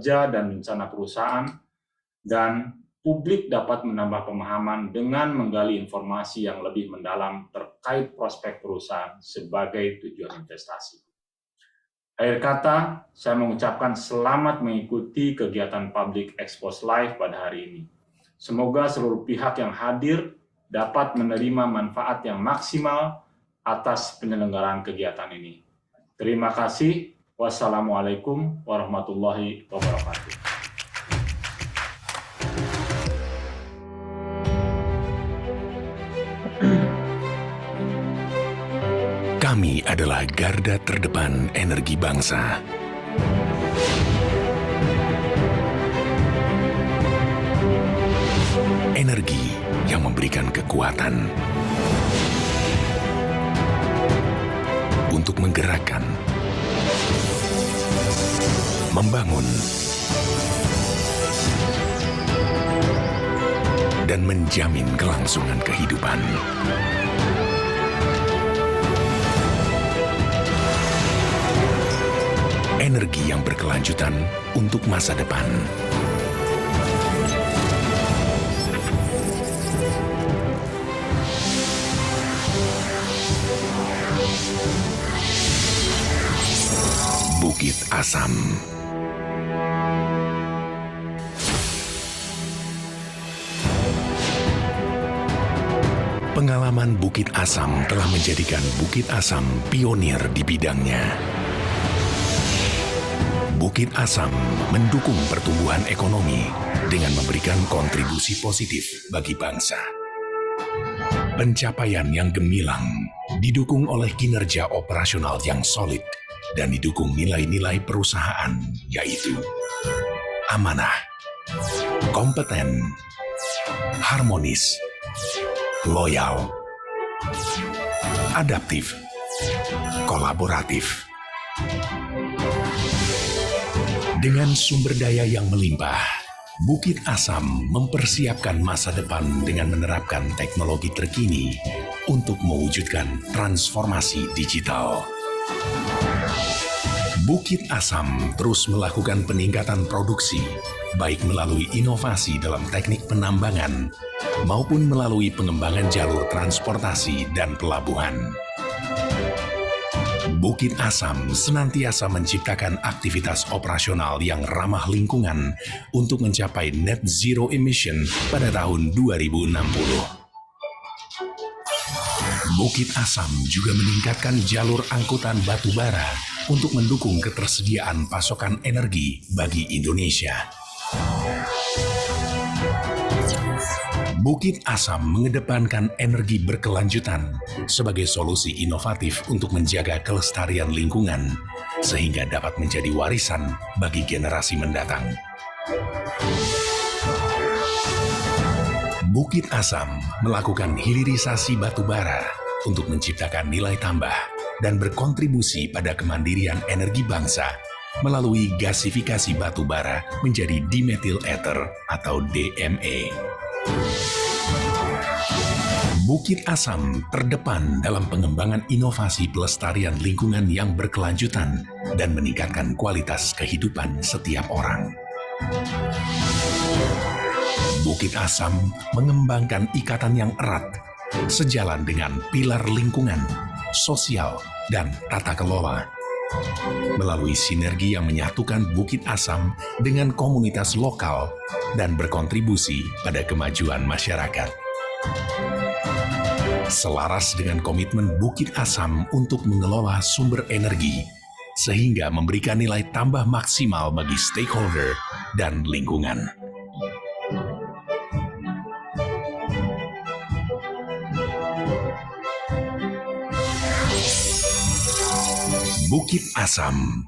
kerja dan bencana perusahaan, dan publik dapat menambah pemahaman dengan menggali informasi yang lebih mendalam terkait prospek perusahaan sebagai tujuan investasi. Akhir kata, saya mengucapkan selamat mengikuti kegiatan Public Expose Live pada hari ini. Semoga seluruh pihak yang hadir dapat menerima manfaat yang maksimal atas penyelenggaraan kegiatan ini. Terima kasih. Wassalamualaikum warahmatullahi wabarakatuh. Kami adalah garda terdepan energi bangsa. Energi yang memberikan kekuatan untuk menggerakkan, membangun, dan menjamin kelangsungan kehidupan. Energi yang berkelanjutan untuk masa depan. Bukit Asam. Pengalaman Bukit Asam telah menjadikan Bukit Asam pionir di bidangnya. Bukit Asam mendukung pertumbuhan ekonomi dengan memberikan kontribusi positif bagi bangsa. Pencapaian yang gemilang didukung oleh kinerja operasional yang solid dan didukung nilai-nilai perusahaan, yaitu amanah, kompeten, harmonis, loyal, adaptif, kolaboratif. Dengan sumber daya yang melimpah, Bukit Asam mempersiapkan masa depan dengan menerapkan teknologi terkini untuk mewujudkan transformasi digital. Bukit Asam terus melakukan peningkatan produksi, baik melalui inovasi dalam teknik penambangan maupun melalui pengembangan jalur transportasi dan pelabuhan. Bukit Asam senantiasa menciptakan aktivitas operasional yang ramah lingkungan untuk mencapai net zero emission pada tahun 2060. Bukit Asam juga meningkatkan jalur angkutan batu bara untuk mendukung ketersediaan pasokan energi bagi Indonesia. Bukit Asam mengedepankan energi berkelanjutan sebagai solusi inovatif untuk menjaga kelestarian lingkungan sehingga dapat menjadi warisan bagi generasi mendatang. Bukit Asam melakukan hilirisasi batu bara untuk menciptakan nilai tambah dan berkontribusi pada kemandirian energi bangsa melalui gasifikasi batu bara menjadi dimethyl ether atau DME. Bukit Asam terdepan dalam pengembangan inovasi pelestarian lingkungan yang berkelanjutan dan meningkatkan kualitas kehidupan setiap orang. Bukit Asam mengembangkan ikatan yang erat, sejalan dengan pilar lingkungan, sosial, dan tata kelola. Melalui sinergi yang menyatukan Bukit Asam dengan komunitas lokal dan berkontribusi pada kemajuan masyarakat. Selaras dengan komitmen Bukit Asam untuk mengelola sumber energi, sehingga memberikan nilai tambah maksimal bagi stakeholder dan lingkungan. Bukit Asam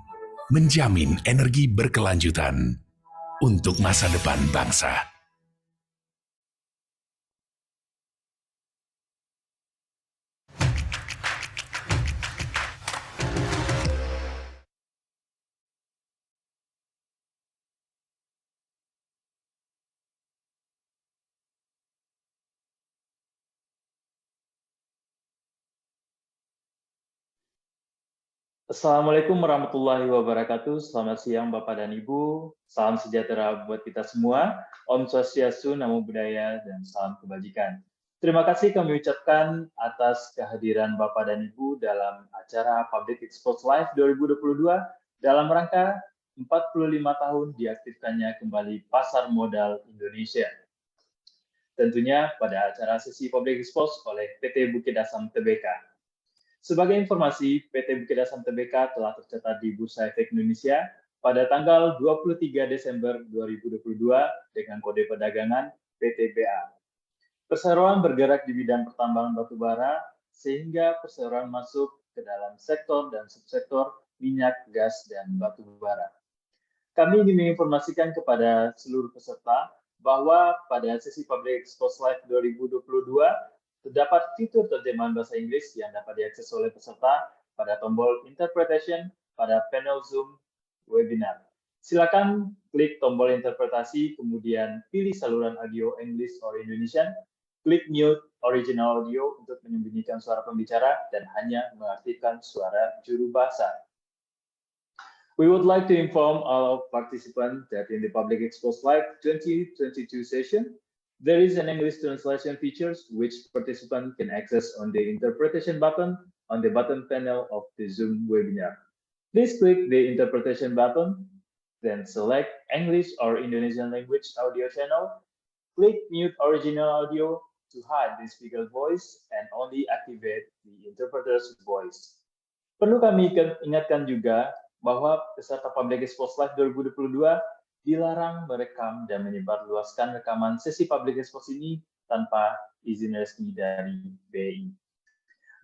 menjamin energi berkelanjutan untuk masa depan bangsa. Assalamualaikum warahmatullahi wabarakatuh. Selamat siang Bapak dan Ibu. Salam sejahtera buat kita semua. Om Swastiastu, Namo Buddhaya, dan salam kebajikan. Terima kasih kami ucapkan atas kehadiran Bapak dan Ibu dalam acara Public Expose Live 2022 dalam rangka 45 tahun diaktifkannya kembali Pasar Modal Indonesia. Tentunya pada acara sesi Public Expose oleh PT Bukit Asam Tbk. Sebagai informasi, PT Bukit Asam Tbk telah tercatat di Bursa Efek Indonesia pada tanggal 23 Desember 2022 dengan kode perdagangan PTBA. Perseroan bergerak di bidang pertambangan batubara sehingga perseroan masuk ke dalam sektor dan subsektor minyak, gas, dan batubara. Kami ingin menginformasikan kepada seluruh peserta bahwa pada sesi Public Expose Live 2022 terdapat fitur terjemahan bahasa Inggris yang dapat diakses oleh peserta pada tombol Interpretation pada panel Zoom webinar. Silakan klik tombol interpretasi, kemudian pilih saluran audio English or Indonesian, klik mute original audio untuk menyembunyikan suara pembicara dan hanya mengaktifkan suara juru bahasa. We would like to inform all participants that in the Public Expose Live 2022 session, there is an English translation features which participants can access on the interpretation button on the bottom panel of the Zoom webinar. Please click the interpretation button, then select English or Indonesian language audio channel. Click mute original audio to hide the speaker voice and only activate the interpreter's voice. Perlu kami ingatkan juga bahwa peserta Public Expose Live 2022 dilarang merekam dan menyebarluaskan rekaman sesi Public Expose ini tanpa izin resmi dari BI.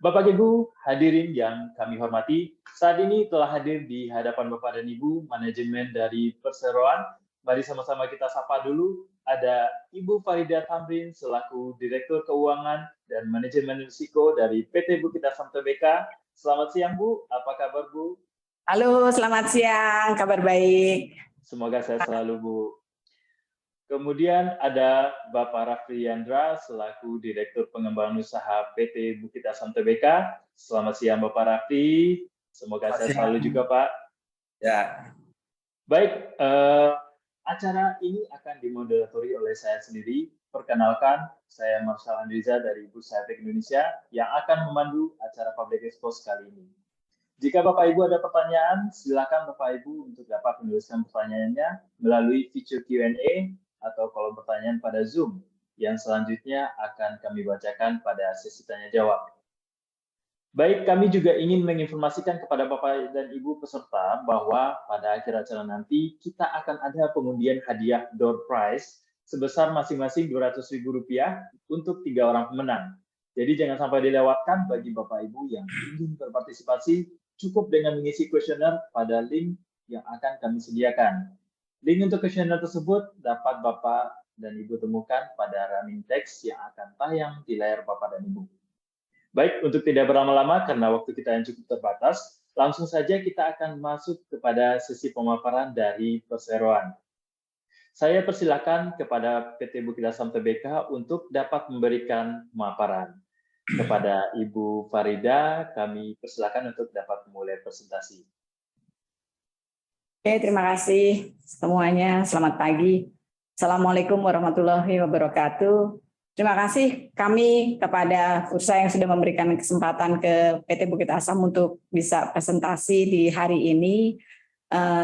Bapak Ibu hadirin yang kami hormati, saat ini telah hadir di hadapan Bapak dan Ibu manajemen dari perseroan. Mari sama-sama kita sapa dulu. Ada Ibu Farida Tamrin selaku Direktur Keuangan dan Manajemen Risiko dari PT Bukit Asam Tbk. Selamat siang Bu, apa kabar Bu? Halo, selamat siang. Kabar baik. Semoga sehat selalu, Bu. Kemudian ada Bapak Rafli Yandra selaku Direktur Pengembangan Usaha PT Bukit Asam Tbk. Selamat siang, Bapak Rafli. Semoga sehat selalu juga, Pak. Ya. Baik, acara ini akan dimoderatori oleh saya sendiri. Perkenalkan, saya Marshall Andriza dari Bursa Efek Indonesia yang akan memandu acara Public Expose kali ini. Jika Bapak Ibu ada pertanyaan, silakan Bapak Ibu untuk dapat menuliskan pertanyaannya melalui fitur Q&A atau kolom pertanyaan pada Zoom yang selanjutnya akan kami bacakan pada sesi tanya jawab. Baik, kami juga ingin menginformasikan kepada Bapak dan Ibu peserta bahwa pada akhir acara nanti kita akan ada pengundian hadiah door prize sebesar masing-masing Rp200.000 untuk 3 orang pemenang. Jadi jangan sampai dilewatkan bagi Bapak Ibu yang ingin berpartisipasi. Cukup dengan mengisi kuesioner pada link yang akan kami sediakan. Link untuk kuesioner tersebut dapat Bapak dan Ibu temukan pada running text yang akan tayang di layar Bapak dan Ibu. Baik, untuk tidak berlama-lama karena waktu kita yang cukup terbatas, langsung saja kita akan masuk kepada sesi pemaparan dari perseroan. Saya persilakan kepada PT Bukit Asam Tbk untuk dapat memberikan pemaparan. Kepada Ibu Farida, kami persilakan untuk dapat memulai presentasi. Oke, terima kasih semuanya. Selamat pagi. Assalamualaikum warahmatullahi wabarakatuh. Terima kasih kami kepada Bursa yang sudah memberikan kesempatan ke PT Bukit Asam untuk bisa presentasi di hari ini.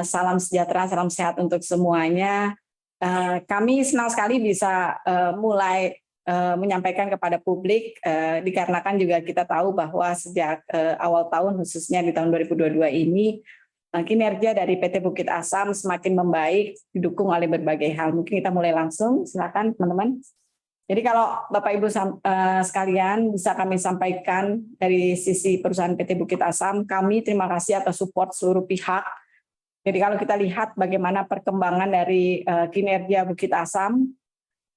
Salam sejahtera, salam sehat untuk semuanya. Kami senang sekali bisa mulai menyampaikan kepada publik dikarenakan juga kita tahu bahwa sejak awal tahun khususnya di tahun 2022 ini kinerja dari PT Bukit Asam semakin membaik didukung oleh berbagai hal. Mungkin kita mulai langsung, silakan teman-teman. Jadi kalau Bapak Ibu sekalian bisa kami sampaikan dari sisi perusahaan PT Bukit Asam, kami terima kasih atas support seluruh pihak. Jadi kalau kita lihat bagaimana perkembangan dari kinerja Bukit Asam,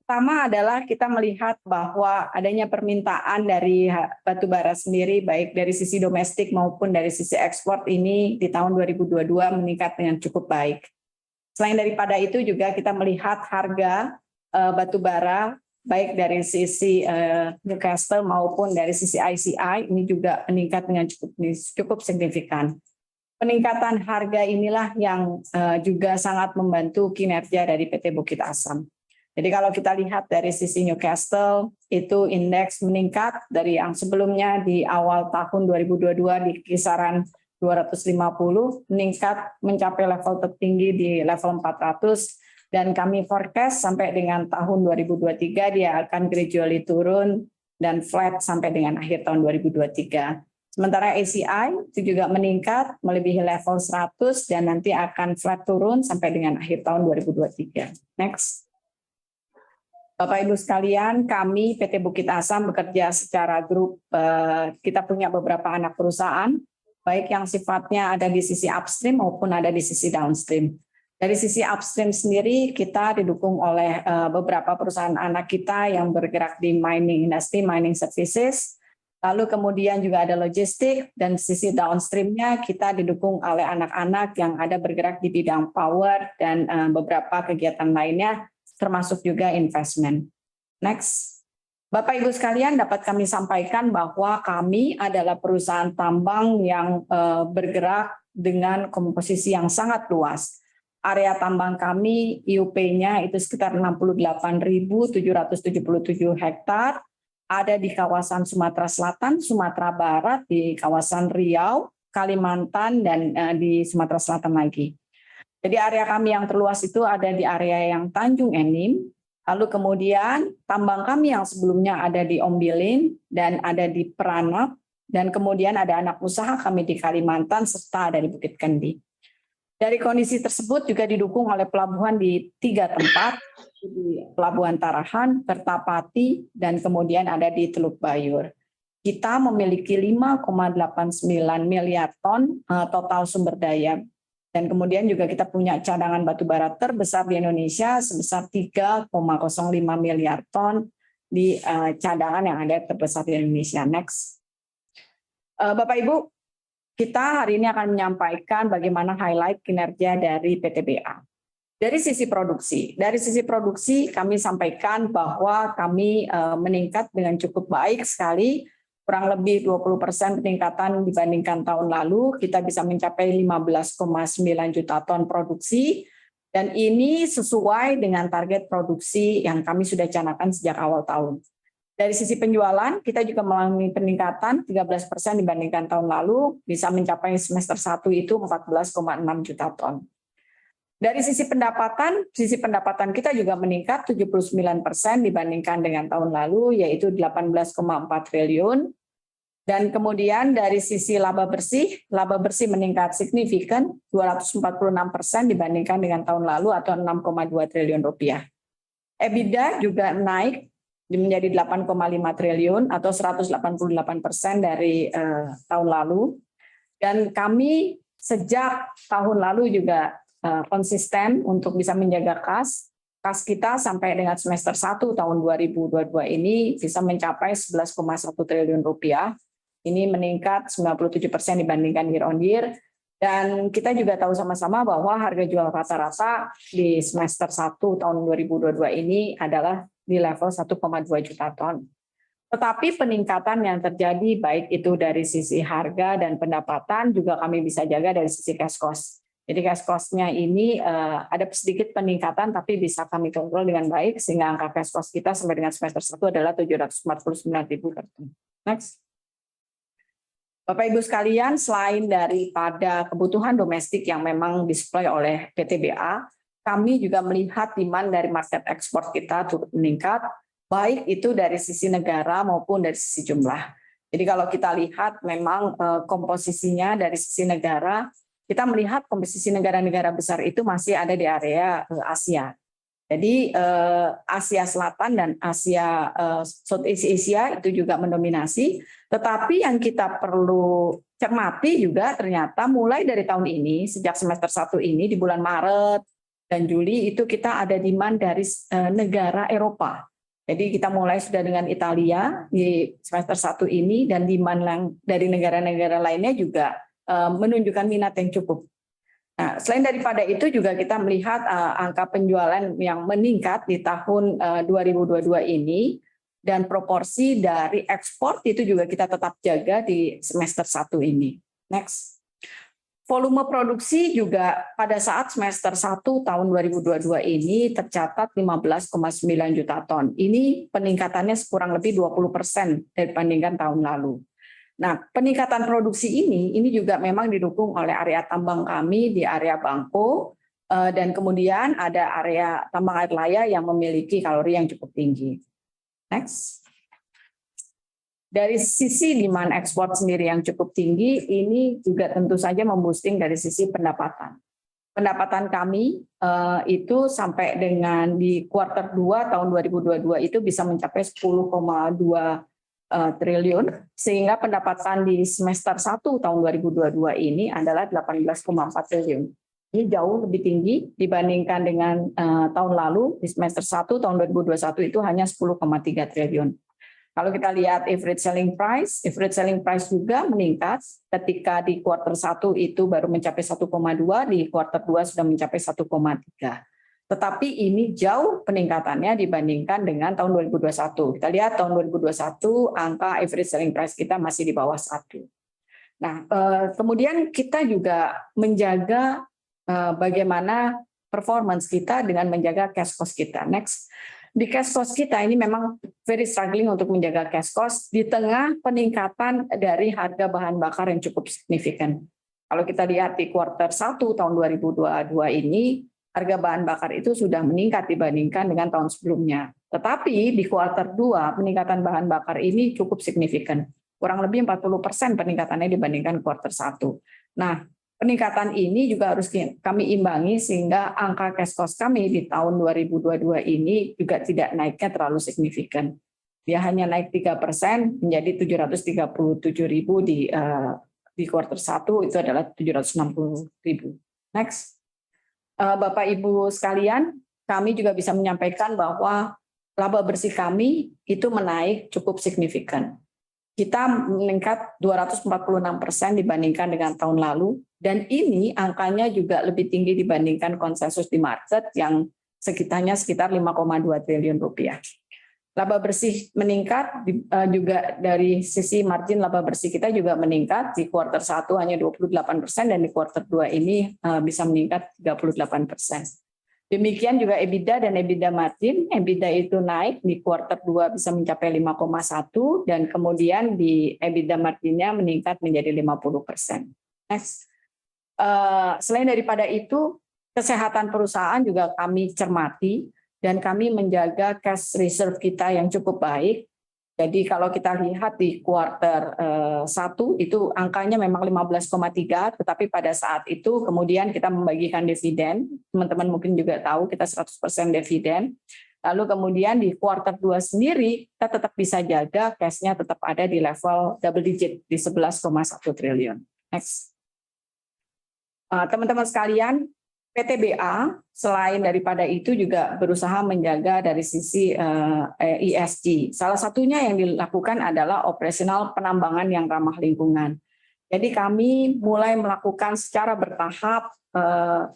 pertama adalah kita melihat bahwa adanya permintaan dari batubara sendiri, baik dari sisi domestik maupun dari sisi ekspor ini di tahun 2022 meningkat dengan cukup baik. Selain daripada itu juga kita melihat harga batubara, baik dari sisi Newcastle maupun dari sisi ICI, ini juga meningkat dengan cukup signifikan. Peningkatan harga inilah yang juga sangat membantu kinerja dari PT Bukit Asam. Jadi kalau kita lihat dari sisi Newcastle, itu indeks meningkat dari yang sebelumnya di awal tahun 2022 di kisaran 250, meningkat mencapai level tertinggi di level 400, dan kami forecast sampai dengan tahun 2023 dia akan gradually turun dan flat sampai dengan akhir tahun 2023. Sementara ACI itu juga meningkat melebihi level 100 dan nanti akan flat turun sampai dengan akhir tahun 2023. Next. Bapak Ibu sekalian, kami PT Bukit Asam bekerja secara grup, kita punya beberapa anak perusahaan, baik yang sifatnya ada di sisi upstream maupun ada di sisi downstream. Dari sisi upstream sendiri, kita didukung oleh beberapa perusahaan anak kita yang bergerak di mining industry, mining services. Lalu kemudian juga ada logistik, dan sisi downstreamnya kita didukung oleh anak-anak yang ada bergerak di bidang power dan beberapa kegiatan lainnya, termasuk juga investment. Next. Bapak Ibu sekalian, dapat kami sampaikan bahwa kami adalah perusahaan tambang yang bergerak dengan komposisi yang sangat luas. Area tambang kami, IUP-nya itu sekitar 68.777 hektar, ada di kawasan Sumatera Selatan, Sumatera Barat, di kawasan Riau, Kalimantan, dan di Sumatera Selatan lagi. Jadi area kami yang terluas itu ada di area yang Tanjung Enim, lalu kemudian tambang kami yang sebelumnya ada di Ombilin dan ada di Peranap, dan kemudian ada anak usaha kami di Kalimantan serta ada di Bukit Kendi. Dari kondisi tersebut juga didukung oleh pelabuhan di 3 tempat, di Pelabuhan Tarahan, Kertapati, dan kemudian ada di Teluk Bayur. Kita memiliki 5,89 miliar ton total sumber daya. Dan kemudian juga kita punya cadangan batu bara terbesar di Indonesia sebesar 3,05 miliar ton di cadangan yang ada terbesar di Indonesia. Next. Bapak Ibu, kita hari ini akan menyampaikan bagaimana highlight kinerja dari PTBA. Dari sisi produksi kami sampaikan bahwa kami meningkat dengan cukup baik sekali, kurang lebih 20% peningkatan dibandingkan tahun lalu, kita bisa mencapai 15,9 juta ton produksi, dan ini sesuai dengan target produksi yang kami sudah canangkan sejak awal tahun. Dari sisi penjualan, kita juga mengalami peningkatan 13% dibandingkan tahun lalu, bisa mencapai semester 1 itu 14,6 juta ton. Dari sisi pendapatan kita juga meningkat 79% dibandingkan dengan tahun lalu, yaitu 18,4 triliun. Dan kemudian dari sisi laba bersih meningkat signifikan 246% dibandingkan dengan tahun lalu atau 6,2 triliun rupiah. EBITDA juga naik menjadi 8,5 triliun atau 188% dari tahun lalu. Dan kami sejak tahun lalu juga konsisten untuk bisa menjaga kas kita sampai dengan semester 1 tahun 2022 ini bisa mencapai 11,1 triliun rupiah. Ini meningkat 97% dibandingkan year on year. Dan kita juga tahu sama-sama bahwa harga jual rata-rata di semester 1 tahun 2022 ini adalah di level 1,2 juta ton. Tetapi peningkatan yang terjadi baik itu dari sisi harga dan pendapatan juga kami bisa jaga dari sisi cash cost. Jadi cash cost-nya ini ada sedikit peningkatan tapi bisa kami kontrol dengan baik sehingga angka cash cost kita sampai dengan semester 1 adalah 749.000 per ton. Next. Bapak Ibu sekalian, selain daripada kebutuhan domestik yang memang disuplai oleh PTBA, kami juga melihat demand dari market ekspor kita turut meningkat, baik itu dari sisi negara maupun dari sisi jumlah. Jadi kalau kita lihat memang komposisinya dari sisi negara, kita melihat komposisi negara-negara besar itu masih ada di area Asia. Jadi Asia Selatan dan Asia Southeast Asia itu juga mendominasi, tetapi yang kita perlu cermati juga ternyata mulai dari tahun ini, sejak semester 1 ini di bulan Maret dan Juli itu kita ada demand dari negara Eropa. Jadi kita mulai sudah dengan Italia di semester 1 ini dan demand dari negara-negara lainnya juga menunjukkan minat yang cukup. Nah, selain daripada itu juga kita melihat angka penjualan yang meningkat di tahun 2022 ini dan proporsi dari ekspor itu juga kita tetap jaga di semester 1 ini. Next. Volume produksi juga pada saat semester 1 tahun 2022 ini tercatat 15,9 juta ton. Ini peningkatannya kurang lebih 20% dibandingkan tahun lalu. Nah, peningkatan produksi ini juga memang didukung oleh area tambang kami di area Bangko, dan kemudian ada area tambang air laya yang memiliki kalori yang cukup tinggi. Next. Dari sisi demand ekspor sendiri yang cukup tinggi, ini juga tentu saja memboosting dari sisi pendapatan. Pendapatan kami itu sampai dengan di kuartal 2 tahun 2022 itu bisa mencapai 10,2 triliun, sehingga pendapatan di semester 1 tahun 2022 ini adalah 18,4 triliun. Ini jauh lebih tinggi dibandingkan dengan tahun lalu, di semester 1 tahun 2021 itu hanya 10,3 triliun. Kalau kita lihat average selling price juga meningkat ketika di kuartal 1 itu baru mencapai 1,2, di kuartal 2 sudah mencapai 1,3. Tetapi ini jauh peningkatannya dibandingkan dengan tahun 2021. Kita lihat tahun 2021 angka average selling price kita masih di bawah 1. Nah, kemudian kita juga menjaga bagaimana performance kita dengan menjaga cash cost kita. Next. Di cash cost kita ini memang very struggling untuk menjaga cash cost di tengah peningkatan dari harga bahan bakar yang cukup signifikan. Kalau kita lihat di kuartal 1 tahun 2022 ini, harga bahan bakar itu sudah meningkat dibandingkan dengan tahun sebelumnya. Tetapi di kuartal 2 peningkatan bahan bakar ini cukup signifikan. Kurang lebih 40% peningkatannya dibandingkan kuartal 1. Nah, peningkatan ini juga harus kami imbangi sehingga angka cash cost kami di tahun 2022 ini juga tidak naiknya terlalu signifikan. Dia hanya naik 3% menjadi 737.000 di kuartal 1 itu adalah 760.000. Next. Bapak Ibu sekalian, kami juga bisa menyampaikan bahwa laba bersih kami itu menaik cukup signifikan. Kita meningkat 246% dibandingkan dengan tahun lalu, dan ini angkanya juga lebih tinggi dibandingkan konsensus di market yang sekitar 5,2 triliun rupiah. Laba bersih meningkat juga dari sisi margin laba bersih kita juga meningkat di kuartal 1 hanya 28% dan di kuartal 2 ini bisa meningkat 38%. Demikian juga EBITDA dan EBITDA margin. EBITDA itu naik di kuartal 2 bisa mencapai 5,1 dan kemudian di EBITDA marginnya meningkat menjadi 50%. Next. Selain daripada itu, kesehatan perusahaan juga kami cermati dan kami menjaga cash reserve kita yang cukup baik. Jadi kalau kita lihat di kuartal 1 itu angkanya memang 15,3, tetapi pada saat itu kemudian kita membagikan dividen. Teman-teman mungkin juga tahu kita 100% dividen. Lalu kemudian di kuartal 2 sendiri kita tetap bisa jaga cash-nya tetap ada di level double digit di 11,1 triliun. Next. Teman-teman sekalian, PTBA selain daripada itu juga berusaha menjaga dari sisi ESG. Salah satunya yang dilakukan adalah operasional penambangan yang ramah lingkungan. Jadi kami mulai melakukan secara bertahap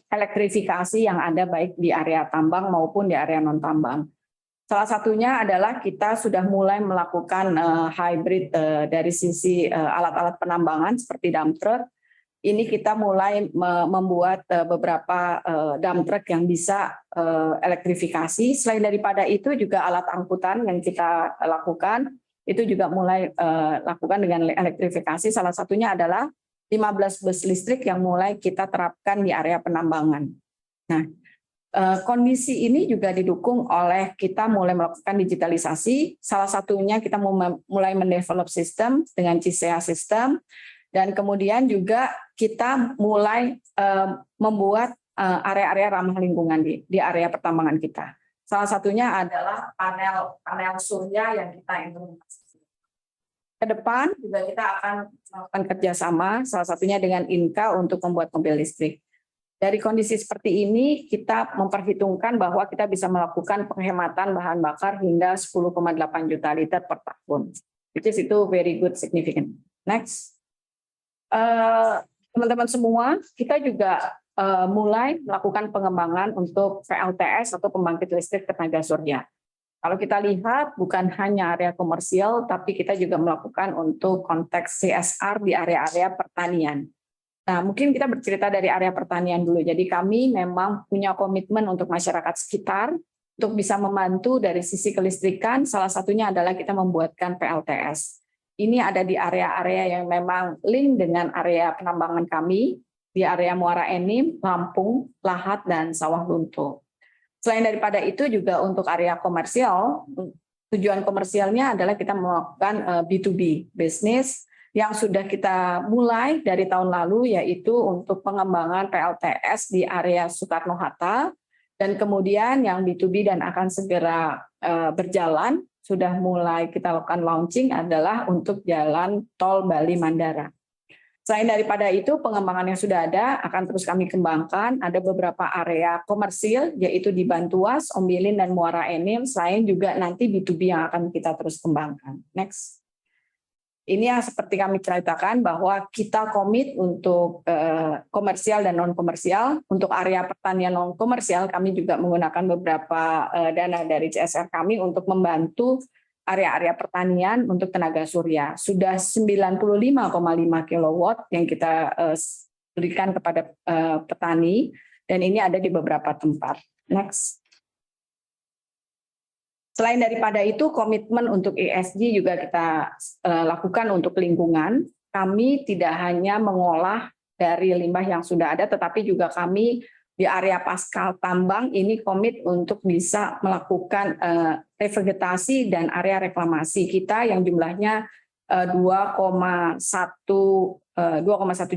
elektrifikasi yang ada baik di area tambang maupun di area non-tambang. Salah satunya adalah kita sudah mulai melakukan hybrid dari sisi alat-alat penambangan seperti dump truck. Ini kita mulai membuat beberapa dump truck yang bisa elektrifikasi. Selain daripada itu juga alat angkutan yang kita lakukan, itu juga mulai lakukan dengan elektrifikasi. Salah satunya adalah 15 bus listrik yang mulai kita terapkan di area penambangan. Nah, kondisi ini juga didukung oleh kita mulai melakukan digitalisasi. Salah satunya kita mulai mendevelop sistem dengan CISEA system. Dan kemudian juga kita mulai membuat area-area ramah lingkungan di area pertambangan kita. Salah satunya adalah panel surya yang kita implementasikan. Ke depan juga kita akan melakukan kerjasama, salah satunya dengan Inka untuk membuat mobil listrik. Dari kondisi seperti ini, kita memperhitungkan bahwa kita bisa melakukan penghematan bahan bakar hingga 10,8 juta liter per tahun. Which is itu very good, significant. Next. Teman-teman semua, kita juga mulai melakukan pengembangan untuk PLTS atau pembangkit listrik tenaga surya. Kalau kita lihat bukan hanya area komersial, tapi kita juga melakukan untuk konteks CSR di area-area pertanian. Nah, mungkin kita bercerita dari area pertanian dulu. Jadi kami memang punya komitmen untuk masyarakat sekitar, untuk bisa membantu dari sisi kelistrikan, salah satunya adalah kita membuatkan PLTS. Ini ada di area-area yang memang link dengan area penambangan kami, di area Muara Enim, Lampung, Lahat, dan Sawah Lunto. Selain daripada itu juga untuk area komersial, tujuan komersialnya adalah kita melakukan B2B, bisnis, yang sudah kita mulai dari tahun lalu, yaitu untuk pengembangan PLTS di area Soekarno-Hatta, dan kemudian yang B2B dan akan segera berjalan, sudah mulai kita lakukan launching adalah untuk jalan tol Bali-Mandara. Selain daripada itu, pengembangan yang sudah ada akan terus kami kembangkan. Ada beberapa area komersil, yaitu di Bantuas, Ombilin, dan Muara Enim. Selain juga nanti B2B yang akan kita terus kembangkan. Next. Ini yang seperti kami ceritakan bahwa kita komit untuk komersial dan non-komersial. Untuk area pertanian non-komersial, kami juga menggunakan beberapa dana dari CSR kami untuk membantu area-area pertanian untuk tenaga surya. Sudah 95,5 kW yang kita berikan kepada petani, dan ini ada di beberapa tempat. Next. Selain daripada itu, komitmen untuk ESG juga kita lakukan untuk lingkungan. Kami tidak hanya mengolah dari limbah yang sudah ada, tetapi juga kami di area pasca tambang ini komit untuk bisa melakukan revegetasi dan area reklamasi kita yang jumlahnya 2,1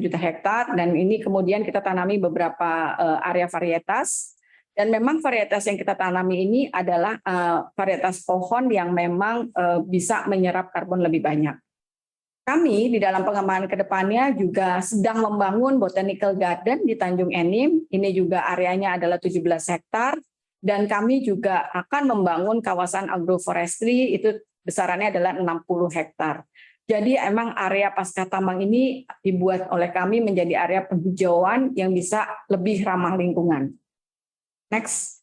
juta hektar, dan ini kemudian kita tanami beberapa area varietas. Dan memang varietas yang kita tanami ini adalah varietas pohon yang memang bisa menyerap karbon lebih banyak. Kami di dalam pengembangan ke depannya juga sedang membangun botanical garden di Tanjung Enim. Ini juga areanya adalah 17 hektar. Dan kami juga akan membangun kawasan agroforestry, itu besarannya adalah 60 hektar. Jadi emang area pasca tambang ini dibuat oleh kami menjadi area penghijauan yang bisa lebih ramah lingkungan. Next.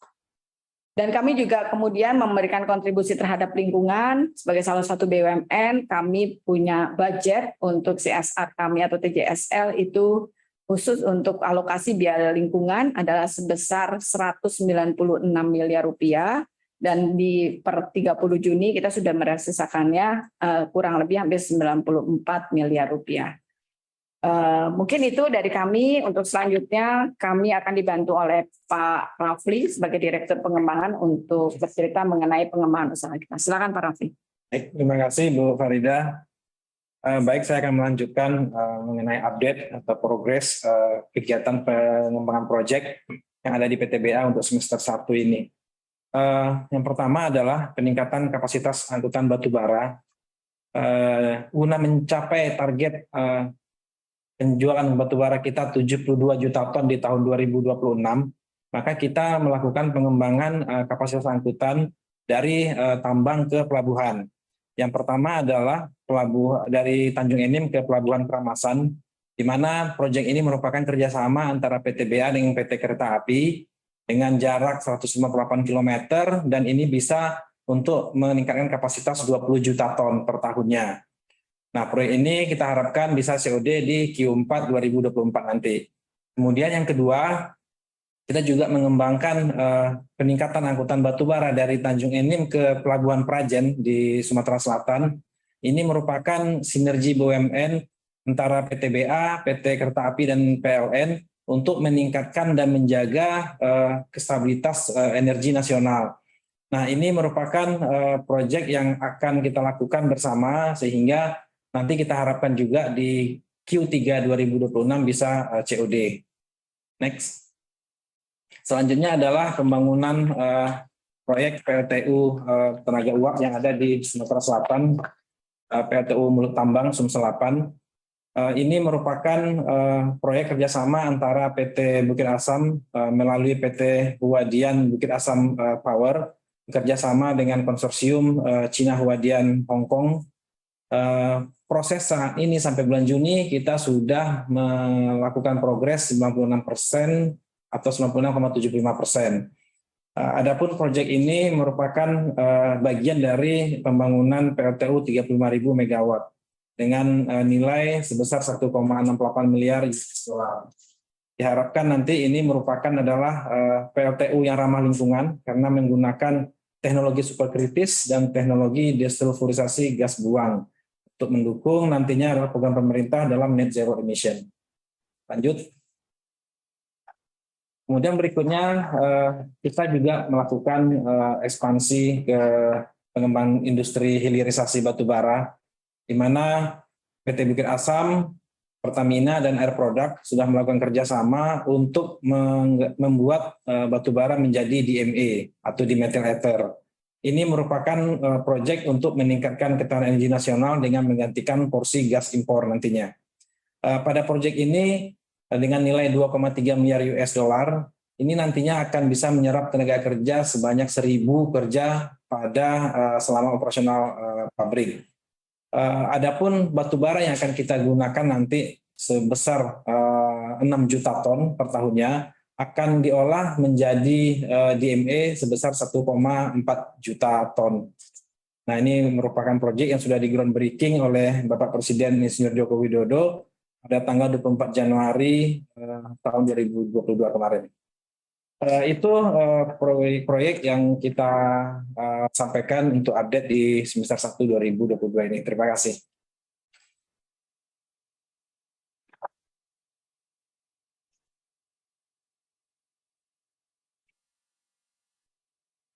Dan kami juga kemudian memberikan kontribusi terhadap lingkungan sebagai salah satu BUMN. Kami punya budget untuk CSR kami atau TJSL itu khusus untuk alokasi biaya lingkungan adalah sebesar 196 miliar rupiah, dan di per 30 Juni kita sudah merealisakannya kurang lebih hampir 94 miliar rupiah. Mungkin itu dari kami. Untuk selanjutnya kami akan dibantu oleh Pak Rafli sebagai Direktur Pengembangan untuk bercerita mengenai pengembangan usaha kita. Silakan Pak Rafli. Baik, terima kasih Bu Farida. Baik, saya akan melanjutkan mengenai update atau progres kegiatan pengembangan proyek yang ada di PTBA untuk semester 1 ini. Yang pertama adalah peningkatan kapasitas angkutan batubara guna mencapai target penjualan batubara kita 72 juta ton di tahun 2026, maka kita melakukan pengembangan kapasitas angkutan dari tambang ke pelabuhan. Yang pertama adalah dari Tanjung Enim ke Pelabuhan Keramasan, di mana proyek ini merupakan kerjasama antara PTBA dengan PT Kereta Api dengan jarak 158 km, dan ini bisa untuk meningkatkan kapasitas 20 juta ton per tahunnya. Nah, proyek ini kita harapkan bisa COD di Q4 2024 nanti. Kemudian yang kedua, kita juga mengembangkan peningkatan angkutan batubara dari Tanjung Enim ke Pelabuhan Prajen di Sumatera Selatan. Ini merupakan sinergi BUMN antara PTBA, PT Kereta Api, dan PLN untuk meningkatkan dan menjaga kestabilitas energi nasional. Nah, ini merupakan proyek yang akan kita lakukan bersama sehingga nanti kita harapkan juga di Q3 2026 bisa COD. Next. Selanjutnya adalah pembangunan proyek PLTU tenaga uap yang ada di Sumatera Selatan, PLTU Mulut Tambang Sumsel 8. Ini merupakan proyek kerjasama antara PT Bukit Asam melalui PT Huadian Bukit Asam Power, kerjasama dengan konsorsium Cina Huadian Hong Kong. Proses saat ini sampai bulan Juni kita sudah melakukan progres 96% atau 96,75%. Adapun proyek ini merupakan bagian dari pembangunan PLTU 35.000 MW. dengan nilai sebesar 1,68 miliar US dollar. Diharapkan nanti ini merupakan adalah PLTU yang ramah lingkungan karena menggunakan teknologi superkritis dan teknologi desulfurisasi gas buang untuk mendukung nantinya adalah program pemerintah dalam net zero emission. Lanjut. Kemudian berikutnya kita juga melakukan ekspansi ke pengembang industri hilirisasi batubara, di mana PT Bukit Asam, Pertamina, dan Air Product sudah melakukan kerjasama untuk membuat batubara menjadi DME atau dimethyl ether. Ini merupakan proyek untuk meningkatkan ketahanan energi nasional dengan menggantikan porsi gas impor nantinya. Pada proyek ini dengan nilai 2,3 miliar US dollar, ini nantinya akan bisa menyerap tenaga kerja sebanyak 1.000 kerja pada selama operasional pabrik. Adapun batubara yang akan kita gunakan nanti sebesar 6 juta ton per tahunnya akan diolah menjadi DME sebesar 1,4 juta ton. Nah, ini merupakan proyek yang sudah di groundbreaking oleh Bapak Presiden Insinyur Joko Widodo pada tanggal 24 Januari tahun 2022 kemarin. Itu proyek yang kita sampaikan untuk update di semester 1 2022 ini. Terima kasih.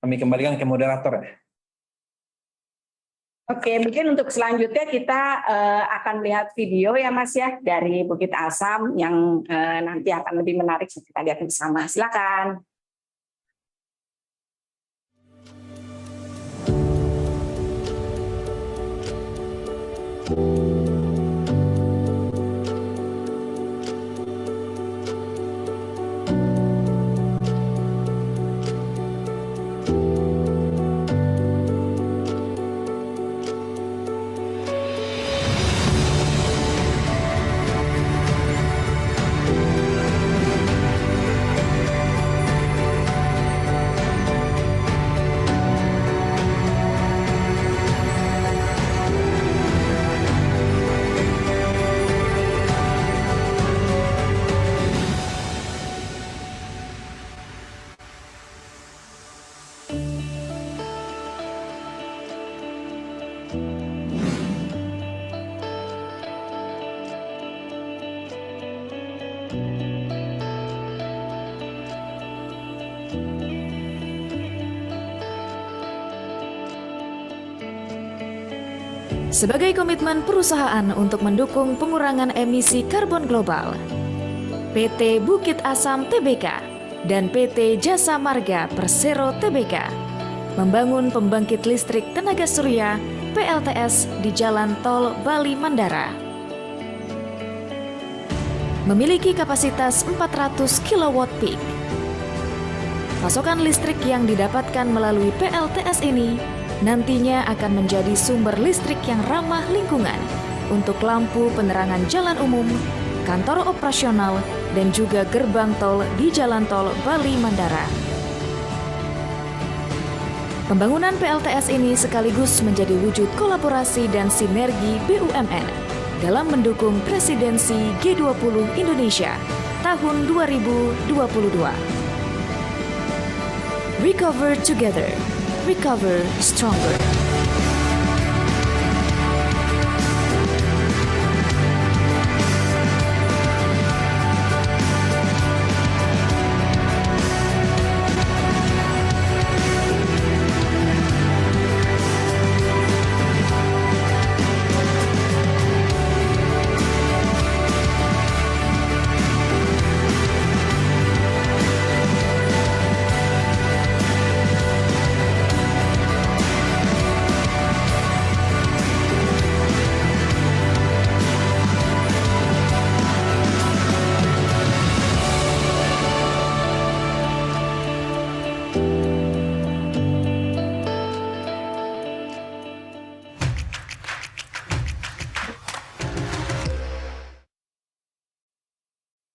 Kami kembalikan ke moderator. Oke, mungkin untuk selanjutnya kita akan melihat video ya Mas ya dari Bukit Asam yang nanti akan lebih menarik kita lihat bersama. Silakan. Sebagai komitmen perusahaan untuk mendukung pengurangan emisi karbon global, PT Bukit Asam Tbk dan PT Jasa Marga Persero Tbk membangun pembangkit listrik tenaga surya PLTS di Jalan Tol Bali Mandara. Memiliki kapasitas 400 kW peak. Pasokan listrik yang didapatkan melalui PLTS ini nantinya akan menjadi sumber listrik yang ramah lingkungan untuk lampu penerangan jalan umum, kantor operasional, dan juga gerbang tol di Jalan Tol Bali Mandara. Pembangunan PLTS ini sekaligus menjadi wujud kolaborasi dan sinergi BUMN dalam mendukung presidensi G20 Indonesia tahun 2022. Recover together. Recover stronger.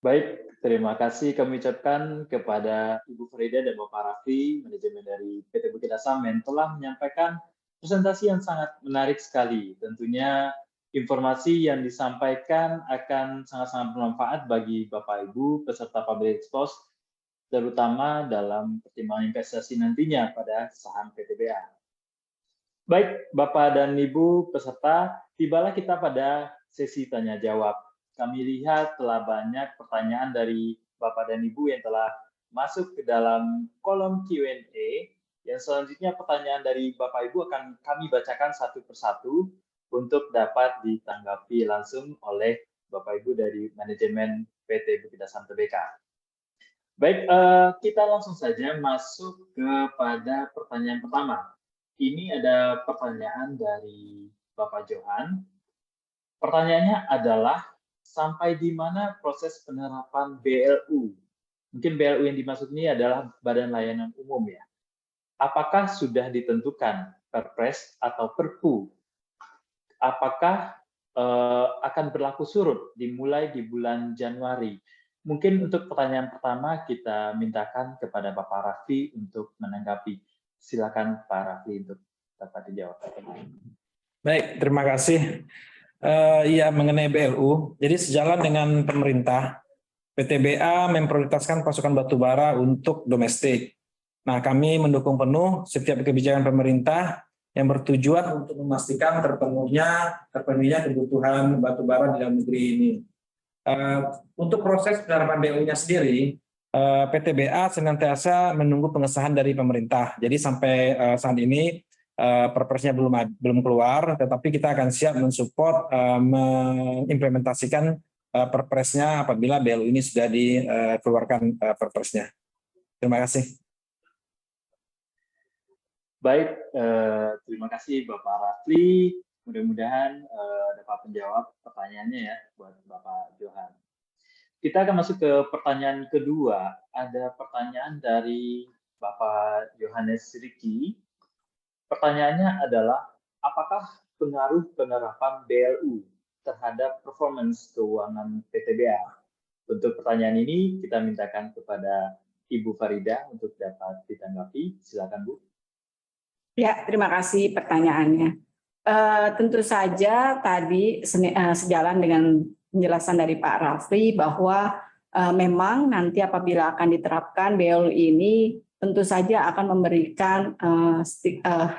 Baik, terima kasih kami ucapkan kepada Ibu Farida dan Bapak Raffi, manajemen dari PT Bukit Asam yang telah menyampaikan presentasi yang sangat menarik sekali. Tentunya Informasi yang disampaikan akan sangat-sangat bermanfaat bagi Bapak Ibu peserta public expose, terutama dalam pertimbangan investasi nantinya pada saham PTBA. Baik, Bapak dan Ibu peserta, tibalah kita pada sesi tanya jawab. Kami lihat telah banyak pertanyaan dari Bapak dan Ibu yang telah masuk ke dalam kolom Q&A. Yang selanjutnya pertanyaan dari Bapak Ibu akan kami bacakan satu persatu untuk dapat ditanggapi langsung oleh Bapak Ibu dari manajemen PT Bukit Asam Tbk. Baik, kita langsung saja masuk kepada pertanyaan pertama. Ini ada pertanyaan dari Bapak Johan. Pertanyaannya adalah, sampai di mana proses penerapan BLU? Mungkin BLU yang dimaksud ini adalah Badan Layanan Umum ya. Apakah sudah ditentukan Perpres atau Perpu? Apakah akan berlaku surut dimulai di bulan Januari? Mungkin untuk pertanyaan pertama kita mintakan kepada Bapak Raffi untuk menanggapi. Silakan Pak Raffi untuk dapat dijawab. Baik, terima kasih. Ya, mengenai BLU, jadi sejalan dengan pemerintah, PTBA memprioritaskan pasokan batu bara untuk domestik. Nah, kami mendukung penuh setiap kebijakan pemerintah yang bertujuan untuk memastikan terpenuhnya kebutuhan batu bara di dalam negeri ini. Untuk proses penerapan BLU-nya sendiri, PTBA senantiasa menunggu pengesahan dari pemerintah. Jadi sampai saat ini Perpresnya belum keluar, tetapi kita akan siap mensupport mengimplementasikan Perpresnya apabila BLU ini sudah dikeluarkan Perpresnya. Terima kasih. Baik, terima kasih Bapak Rafli. Mudah-mudahan dapat menjawab pertanyaannya ya buat Bapak Johan. Kita akan masuk ke pertanyaan kedua. Ada pertanyaan dari Bapak Yohanes Riki. Pertanyaannya adalah, apakah pengaruh penerapan BLU terhadap performance keuangan PTBA? Untuk pertanyaan ini kita mintakan kepada Ibu Farida untuk dapat ditanggapi. Silakan Bu. Ya, terima kasih pertanyaannya. Tentu saja tadi sejalan dengan penjelasan dari Pak Rafli bahwa memang nanti apabila akan diterapkan BLU ini tentu saja akan memberikan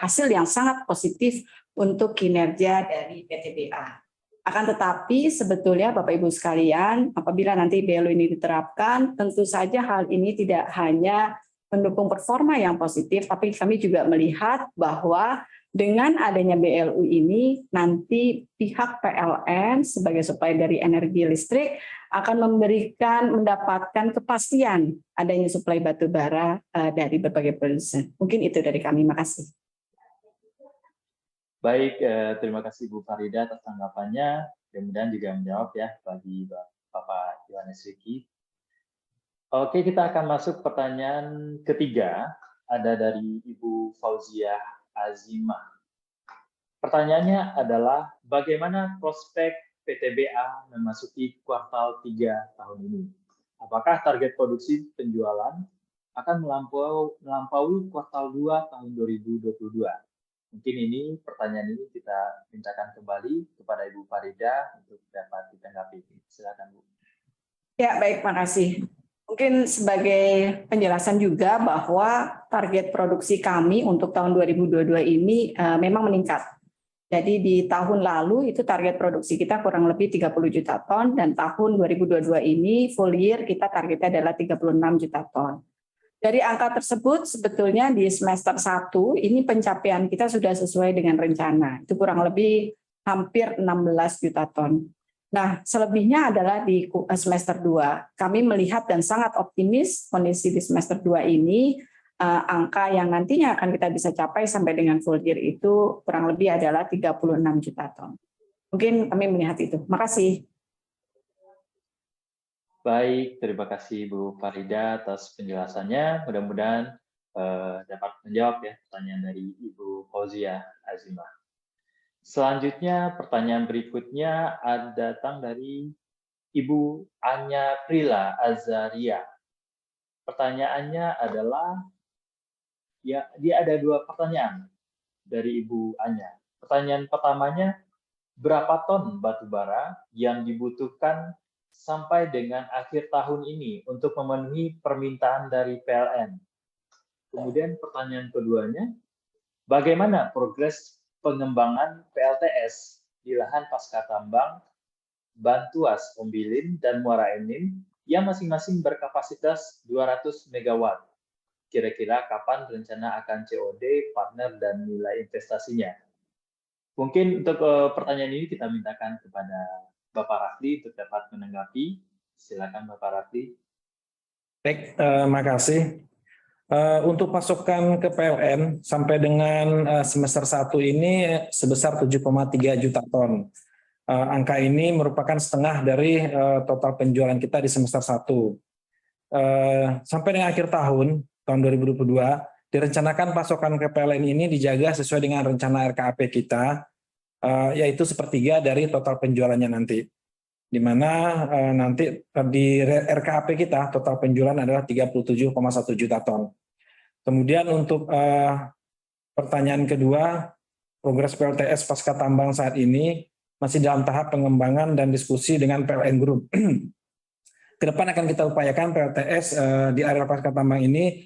hasil yang sangat positif untuk kinerja dari PTBA. Akan tetapi sebetulnya Bapak Ibu sekalian, apabila nanti BLU ini diterapkan, tentu saja hal ini tidak hanya mendukung performa yang positif, tapi kami juga melihat bahwa dengan adanya BLU ini, nanti pihak PLN sebagai supplier dari energi listrik akan mendapatkan kepastian adanya suplai batu bara dari berbagai produsen. Mungkin itu dari kami, makasih. Baik, terima kasih Bu Farida atas tanggapannya. Mudah-mudahan juga menjawab ya bagi Bapak Yohanes Riki. Oke, kita akan masuk pertanyaan ketiga, ada dari Ibu Fauziah Azimah. Pertanyaannya adalah, bagaimana prospek PTBA memasuki kuartal 3 tahun ini? Apakah target produksi penjualan akan melampaui kuartal 2 tahun 2022? Mungkin ini pertanyaan ini kita mintakan kembali kepada Ibu Farida untuk dapat ditanggapi. Silakan Bu. Ya, baik, makasih. Mungkin sebagai penjelasan juga bahwa target produksi kami untuk tahun 2022 ini memang meningkat. Jadi di tahun lalu itu target produksi kita kurang lebih 30 juta ton, dan tahun 2022 ini full year kita targetnya adalah 36 juta ton. Dari angka tersebut sebetulnya di semester 1 ini pencapaian kita sudah sesuai dengan rencana. Itu kurang lebih hampir 16 juta ton. Nah, selebihnya adalah di semester 2. Kami melihat dan sangat optimis kondisi di semester 2 ini, angka yang nantinya akan kita bisa capai sampai dengan full year itu kurang lebih adalah 36 juta ton. Mungkin kami melihat itu. Makasih. Baik, terima kasih Bu Farida atas penjelasannya. Mudah-mudahan dapat menjawab ya pertanyaan dari Ibu Fauziah Azimah. Selanjutnya, pertanyaan berikutnya datang dari Ibu Anya Prila Azaria. Pertanyaannya adalah, ya, dia ada 2 pertanyaan dari Ibu Anya. Pertanyaan pertamanya, berapa ton batu bara yang dibutuhkan sampai dengan akhir tahun ini untuk memenuhi permintaan dari PLN. Kemudian pertanyaan keduanya, bagaimana progres pengembangan PLTS di lahan pasca tambang Bantuas, Ombilin, dan Muara Enim yang masing-masing berkapasitas 200 MW. Kira-kira kapan rencana akan COD, partner, dan nilai investasinya? Mungkin untuk pertanyaan ini kita mintakan kepada Bapak Rafli untuk dapat menanggapi. Silakan Bapak Rafli. Baik, makasih. Untuk masukan ke PLN sampai dengan semester 1 ini sebesar 7,3 juta ton. Angka ini merupakan setengah dari total penjualan kita di semester 1. Sampai dengan akhir tahun 2022, direncanakan pasokan ke PLN ini dijaga sesuai dengan rencana RKAP kita, yaitu sepertiga dari total penjualannya nanti. Di mana nanti di RKAP kita total penjualan adalah 37,1 juta ton. Kemudian untuk pertanyaan kedua, progres PLTS pasca tambang saat ini masih dalam tahap pengembangan dan diskusi dengan PLN Group. Kedepan akan kita upayakan PLTS di area pasca tambang ini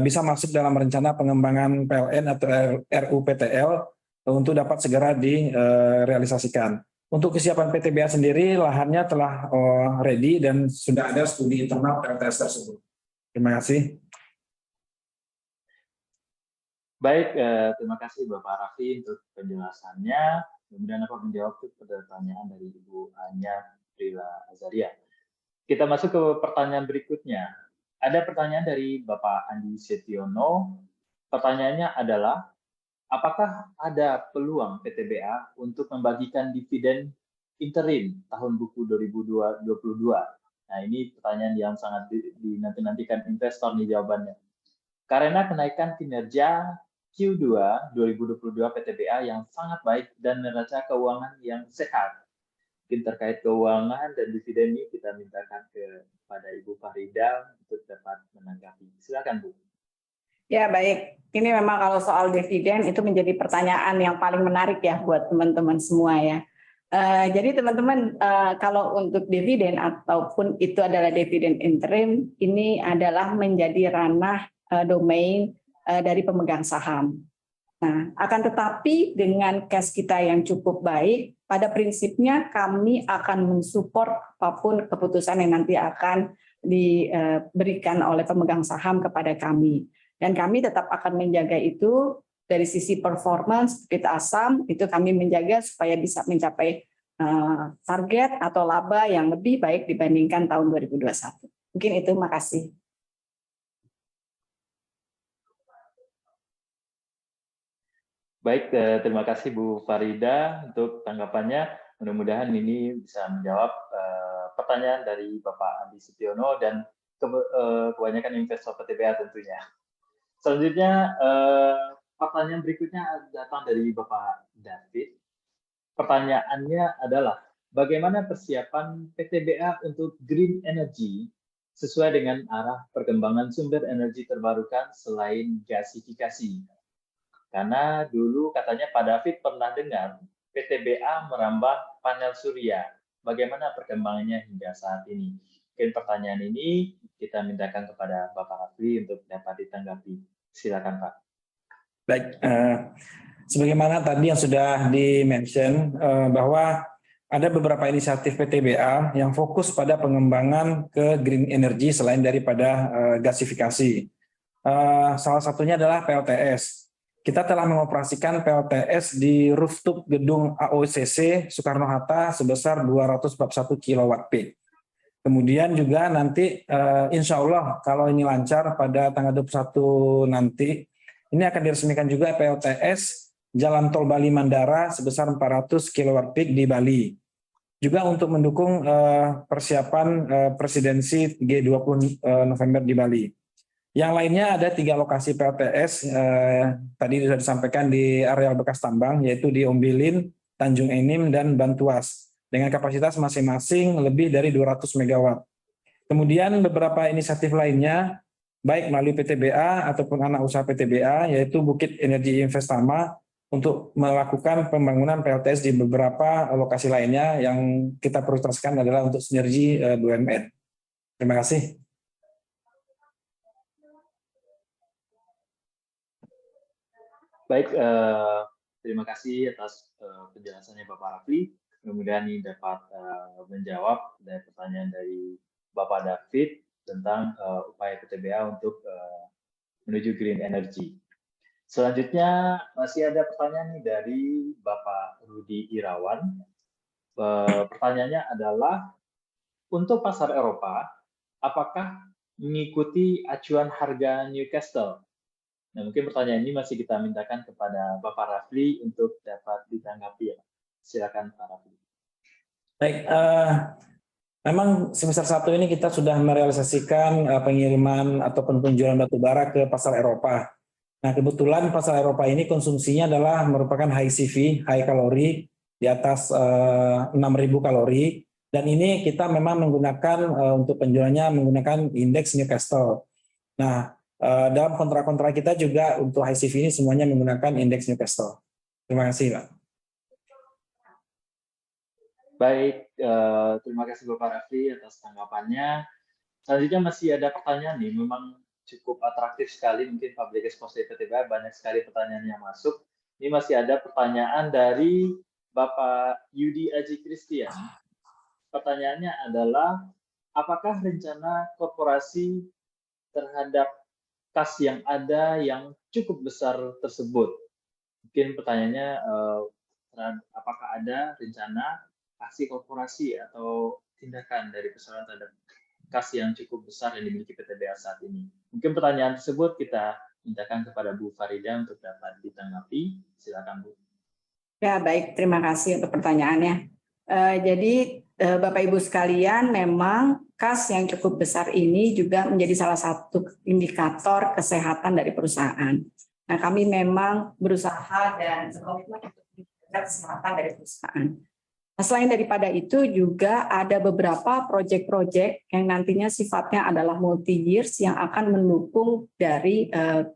bisa masuk dalam rencana pengembangan PLN atau RUPTL untuk dapat segera direalisasikan. Untuk kesiapan PTBA sendiri, lahannya telah ready dan sudah ada studi internal PLTS tersebut. Terima kasih. Baik, terima kasih Bapak Rafli untuk penjelasannya. Kemudian dapat menjawab pertanyaan dari Ibu Anya Prila Azaria. Kita masuk ke pertanyaan berikutnya. Ada pertanyaan dari Bapak Andi Setiono. Pertanyaannya adalah, apakah ada peluang PTBA untuk membagikan dividen interim tahun buku 2022? Nah, ini pertanyaan yang sangat dinanti-nantikan investor nih jawabannya. Karena kenaikan kinerja Q2 2022 PTBA yang sangat baik dan neraca keuangan yang sehat. Mungkin terkait keuangan dan dividen ini kita mintakan kepada Ibu Farida untuk dapat menanggapi. Silakan Bu. Ya baik, ini memang kalau soal dividen itu menjadi pertanyaan yang paling menarik ya buat teman-teman semua ya. Jadi teman-teman kalau untuk dividen ataupun itu adalah dividen interim, ini adalah menjadi ranah domain dari pemegang saham. Nah, akan tetapi dengan cash kita yang cukup baik, pada prinsipnya kami akan mensupport apapun keputusan yang nanti akan diberikan oleh pemegang saham kepada kami. Dan kami tetap akan menjaga itu dari sisi performance kita ASAM, itu kami menjaga supaya bisa mencapai target atau laba yang lebih baik dibandingkan tahun 2021. Mungkin itu, makasih. Baik, terima kasih Bu Farida untuk tanggapannya. Mudah-mudahan ini bisa menjawab pertanyaan dari Bapak Andi Setiono dan kebanyakan investor PTBA tentunya. Selanjutnya, pertanyaan berikutnya datang dari Bapak David. Pertanyaannya adalah, bagaimana persiapan PTBA untuk green energy sesuai dengan arah perkembangan sumber energi terbarukan selain gasifikasi? Karena dulu katanya Pak David pernah dengar PTBA merambah panel surya. Bagaimana perkembangannya hingga saat ini? Mungkin pertanyaan ini kita mintakan kepada Bapak Rafli untuk dapat ditanggapi. Silakan Pak. Baik, sebagaimana tadi yang sudah di-mention bahwa ada beberapa inisiatif PTBA yang fokus pada pengembangan ke green energy selain daripada gasifikasi. Salah satunya adalah PLTS. Kita telah mengoperasikan PLTS di rooftop gedung AOCC Soekarno-Hatta sebesar 241 kW peak. Kemudian juga nanti insya Allah kalau ini lancar pada tanggal 21 nanti, ini akan diresmikan juga PLTS Jalan Tol Bali Mandara sebesar 400 kW peak di Bali. Juga untuk mendukung persiapan presidensi G20 November di Bali. Yang lainnya ada 3 lokasi PLTS, tadi sudah disampaikan di areal bekas tambang, yaitu di Ombilin, Tanjung Enim, dan Bantuas, dengan kapasitas masing-masing lebih dari 200 MW. Kemudian beberapa inisiatif lainnya, baik melalui PTBA ataupun anak usaha PTBA, yaitu Bukit Energi Investama, untuk melakukan pembangunan PLTS di beberapa lokasi lainnya yang kita prioritaskan adalah untuk sinergi BUMN. Terima kasih. Baik, terima kasih atas penjelasannya Bapak Rafli. Mudah-mudahan ini dapat menjawab dari pertanyaan dari Bapak David tentang upaya PTBA untuk menuju green energy. Selanjutnya masih ada pertanyaan nih dari Bapak Rudi Irawan. Pertanyaannya adalah, untuk pasar Eropa, apakah mengikuti acuan harga Newcastle? Nah, mungkin pertanyaan ini masih kita mintakan kepada Bapak Rafli untuk dapat ditanggapi ya. Silakan Pak Rafli. Baik, memang semester 1 ini kita sudah merealisasikan pengiriman ataupun penjualan batu bara ke pasar Eropa. Nah, kebetulan pasar Eropa ini konsumsinya adalah merupakan high CV, high kalori, di atas 6.000 kalori. Dan ini kita memang menggunakan untuk penjualannya menggunakan indeks Newcastle. Nah, dalam kontrak-kontrak kita juga untuk high CV ini semuanya menggunakan indeks Newcastle. Terima kasih, Pak. Baik, terima kasih Bapak Rafli atas tanggapannya. Selanjutnya masih ada pertanyaan nih, memang cukup atraktif sekali, mungkin Public Exposé PTBA banyak sekali pertanyaan yang masuk. Ini masih ada pertanyaan dari Bapak Yudi Aji Christian. Pertanyaannya adalah, apakah rencana korporasi terhadap kas yang ada yang cukup besar tersebut? Mungkin pertanyaannya, apakah ada rencana aksi korporasi atau tindakan dari perusahaan terhadap kas yang cukup besar yang dimiliki PTBA saat ini? Mungkin pertanyaan tersebut kita mintakan kepada Bu Farida untuk dapat ditanggapi. Silakan Bu. Ya, baik, terima kasih untuk pertanyaannya. Jadi Bapak Ibu sekalian, memang kas yang cukup besar ini juga menjadi salah satu indikator kesehatan dari perusahaan. Nah, kami memang berusaha dan berkomitmen untuk menjaga kesehatan dari perusahaan. Nah, selain daripada itu juga ada beberapa proyek-proyek yang nantinya sifatnya adalah multi-years yang akan mendukung dari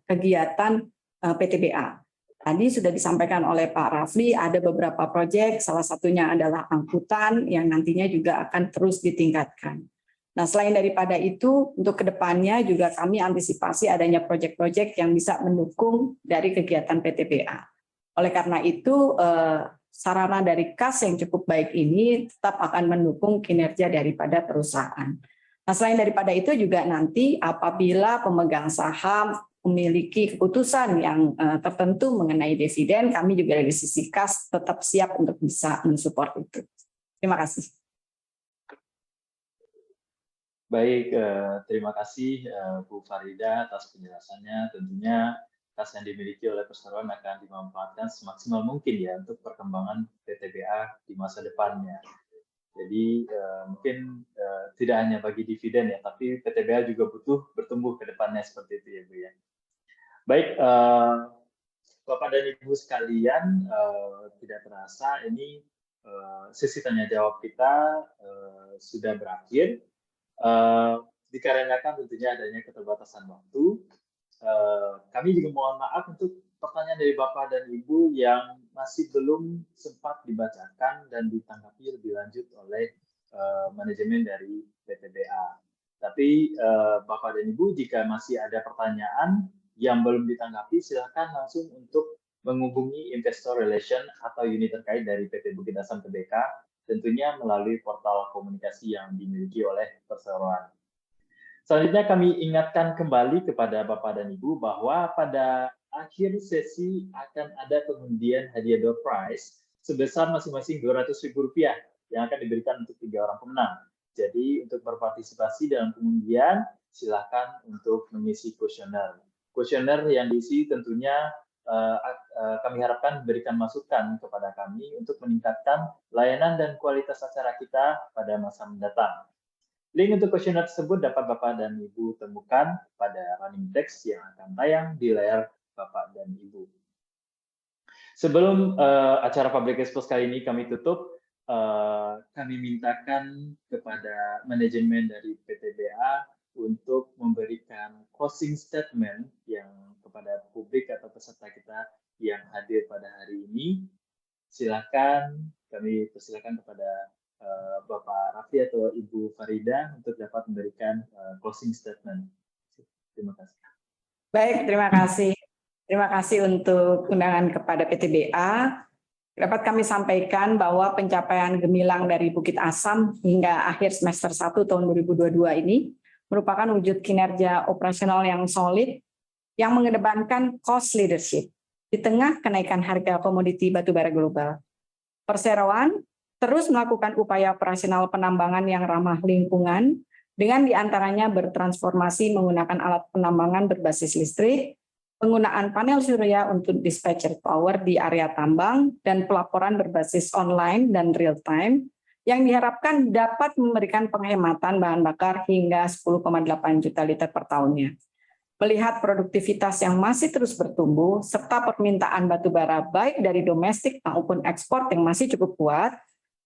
kegiatan PTBA. Tadi sudah disampaikan oleh Pak Rafli, ada beberapa proyek, salah satunya adalah angkutan yang nantinya juga akan terus ditingkatkan. Nah, selain daripada itu, untuk kedepannya juga kami antisipasi adanya proyek-proyek yang bisa mendukung dari kegiatan PTBA. Oleh karena itu, sarana dari kas yang cukup baik ini tetap akan mendukung kinerja daripada perusahaan. Nah, selain daripada itu juga nanti apabila pemegang saham memiliki keputusan yang tertentu mengenai dividen, kami juga dari sisi kas tetap siap untuk bisa mensupport itu. Terima kasih. Baik, terima kasih Bu Farida atas penjelasannya. Tentunya kas yang dimiliki oleh perseroan akan dimanfaatkan semaksimal mungkin ya untuk perkembangan PTBA di masa depannya. Jadi mungkin tidak hanya bagi dividen ya, tapi PTBA juga butuh bertumbuh ke depannya seperti itu ya Bu ya. Baik, Bapak dan Ibu sekalian, tidak terasa ini sesi tanya jawab kita sudah berakhir. Dikarenakan tentunya adanya keterbatasan waktu, kami juga mohon maaf untuk pertanyaan dari Bapak dan Ibu yang masih belum sempat dibacakan dan ditanggapi lebih lanjut oleh manajemen dari PTBA. Tapi Bapak dan Ibu, jika masih ada pertanyaan yang belum ditanggapi, silakan langsung untuk menghubungi Investor Relation atau unit terkait dari PT Bukit Asam Tbk, tentunya melalui portal komunikasi yang dimiliki oleh perseroan. Selanjutnya kami ingatkan kembali kepada Bapak dan Ibu bahwa pada akhir sesi akan ada pengundian hadiah door prize sebesar masing-masing Rp200.000 yang akan diberikan untuk 3 orang pemenang. Jadi untuk berpartisipasi dalam pengundian, silakan untuk mengisi kuesioner. Kuesioner yang diisi tentunya kami harapkan memberikan masukan kepada kami untuk meningkatkan layanan dan kualitas acara kita pada masa mendatang. Link untuk kuesioner tersebut dapat Bapak dan Ibu temukan pada running text yang akan tayang di layar Bapak dan Ibu. Sebelum acara Public Expose kali ini kami tutup, kami mintakan kepada manajemen dari PTBA untuk memberikan closing statement yang kepada publik atau peserta kita yang hadir pada hari ini. Silakan, kami persilakan kepada Bapak Raffi atau Ibu Farida untuk dapat memberikan closing statement. Terima kasih. Baik, terima kasih. Terima kasih untuk undangan kepada PTBA. Dapat kami sampaikan bahwa pencapaian gemilang dari Bukit Asam hingga akhir semester 1 tahun 2022 ini merupakan wujud kinerja operasional yang solid yang mengedepankan cost leadership di tengah kenaikan harga komoditi batubara global. Perseroan terus melakukan upaya operasional penambangan yang ramah lingkungan dengan diantaranya bertransformasi menggunakan alat penambangan berbasis listrik, penggunaan panel surya untuk dispatcher power di area tambang, dan pelaporan berbasis online dan real time yang diharapkan dapat memberikan penghematan bahan bakar hingga 10,8 juta liter per tahunnya. Melihat produktivitas yang masih terus bertumbuh, serta permintaan batubara baik dari domestik maupun ekspor yang masih cukup kuat,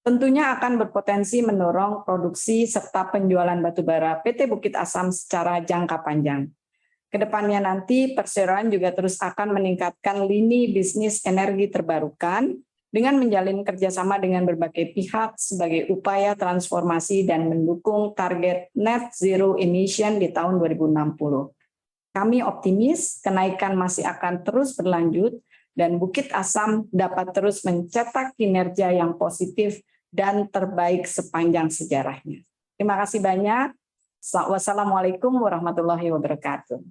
tentunya akan berpotensi mendorong produksi serta penjualan batubara PT Bukit Asam secara jangka panjang. Kedepannya nanti perseroan juga terus akan meningkatkan lini bisnis energi terbarukan dengan menjalin kerjasama dengan berbagai pihak sebagai upaya transformasi dan mendukung target net zero emission di tahun 2060. Kami optimis kenaikan masih akan terus berlanjut dan Bukit Asam dapat terus mencetak kinerja yang positif dan terbaik sepanjang sejarahnya. Terima kasih banyak. Wassalamualaikum warahmatullahi wabarakatuh.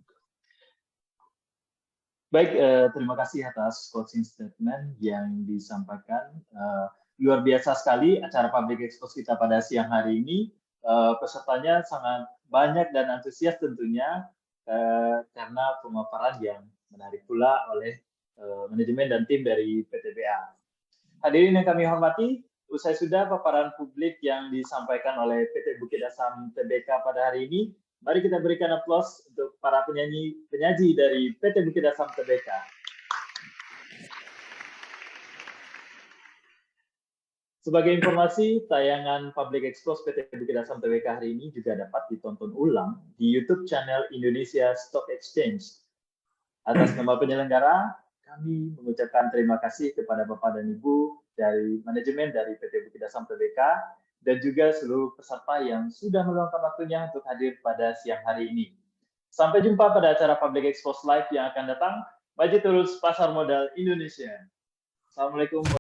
Baik, terima kasih atas closing statement yang disampaikan. Luar biasa sekali acara Public Expose kita pada siang hari ini. Pesertanya sangat banyak dan antusias tentunya karena pemaparan yang menarik pula oleh manajemen dan tim dari PTBA. Hadirin yang kami hormati, usai sudah paparan publik yang disampaikan oleh PT Bukit Asam Tbk pada hari ini, mari kita berikan aplaus untuk para penyaji dari PT Bukit Asam Tbk. Sebagai informasi, tayangan Public Expose PT Bukit Asam Tbk hari ini juga dapat ditonton ulang di YouTube channel Indonesia Stock Exchange. Atas nama penyelenggara, kami mengucapkan terima kasih kepada Bapak dan Ibu dari manajemen dari PT Bukit Asam Tbk dan juga seluruh peserta yang sudah meluangkan waktunya untuk hadir pada siang hari ini. Sampai jumpa pada acara Public Expose Live yang akan datang. Maju terus pasar modal Indonesia. Assalamualaikum.